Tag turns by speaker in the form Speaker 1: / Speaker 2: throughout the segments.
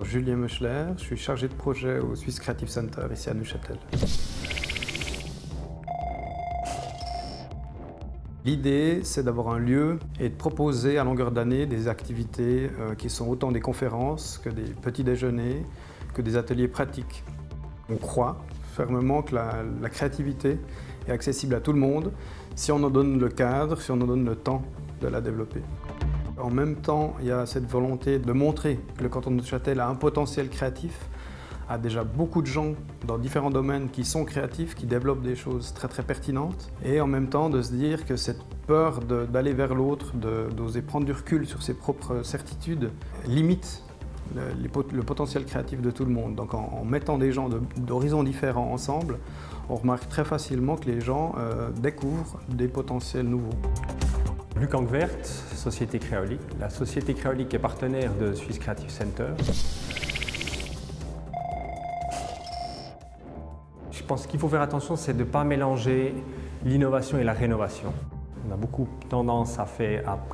Speaker 1: Julien Meuchler, je suis chargé de projet au Swiss Creative Center ici à Neuchâtel. L'idée, c'est d'avoir un lieu et de proposer à longueur d'année des activités qui sont autant des conférences que des petits déjeuners, que des ateliers pratiques. On croit fermement que la créativité est accessible à tout le monde si on en donne le cadre, si on en donne le temps de la développer. En même temps, il y a cette volonté de montrer que le canton de Neuchâtel a un potentiel créatif, a déjà beaucoup de gens dans différents domaines qui sont créatifs, qui développent des choses très pertinentes, et en même temps de se dire que cette peur d'aller vers l'autre, d'oser prendre du recul sur ses propres certitudes, limite le potentiel créatif de tout le monde. Donc en mettant des gens d'horizons différents ensemble, on remarque très facilement que les gens découvrent des potentiels nouveaux.
Speaker 2: Luc Angwert, Société Créolique. La Société Créolique est partenaire de Swiss Creative Center. Je pense qu'il faut faire attention, c'est de ne pas mélanger l'innovation et la rénovation. On a beaucoup tendance à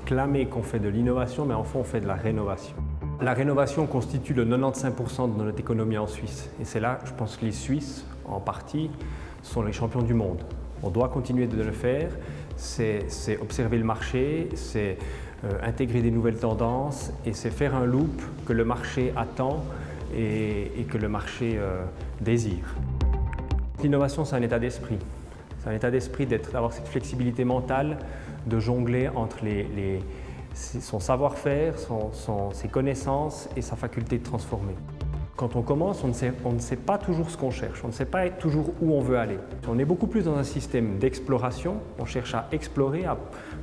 Speaker 2: clamer qu'on fait de l'innovation, mais en fond on fait de la rénovation. La rénovation constitue le 95% de notre économie en Suisse. Et c'est là, je pense que les Suisses, en partie, sont les champions du monde. On doit continuer de le faire, c'est observer le marché, c'est intégrer des nouvelles tendances et c'est faire un loop que le marché attend et que le marché désire. L'innovation, c'est un état d'esprit. C'est un état d'esprit d'avoir cette flexibilité mentale, de jongler entre son savoir-faire, ses connaissances et sa faculté de transformer. Quand on commence, on ne sait pas toujours ce qu'on cherche, on ne sait pas toujours où on veut aller. On est beaucoup plus dans un système d'exploration, on cherche à explorer, à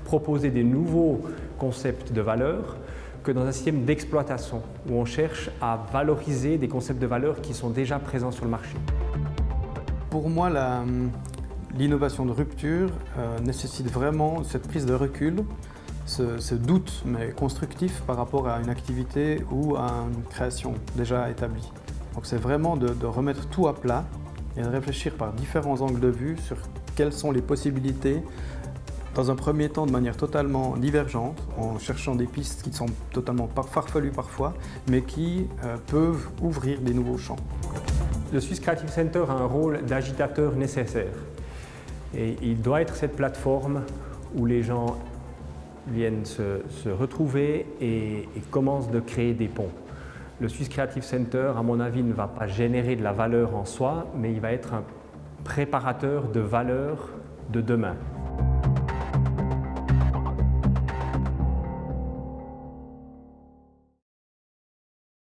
Speaker 2: proposer des nouveaux concepts de valeur, que dans un système d'exploitation, où on cherche à valoriser des concepts de valeur qui sont déjà présents sur le marché.
Speaker 1: Pour moi, l'innovation de rupture nécessite vraiment cette prise de recul, ce doute, mais constructif par rapport à une activité ou à une création déjà établie. Donc c'est vraiment de remettre tout à plat et de réfléchir par différents angles de vue sur quelles sont les possibilités, dans un premier temps de manière totalement divergente, en cherchant des pistes qui sont totalement farfelues parfois, mais qui peuvent ouvrir des nouveaux champs.
Speaker 2: Le Swiss Creative Center a un rôle d'agitateur nécessaire. Et il doit être cette plateforme où les gens viennent se retrouver et commencent de créer des ponts. Le Swiss Creative Center, à mon avis, ne va pas générer de la valeur en soi, mais il va être un préparateur de valeur de demain.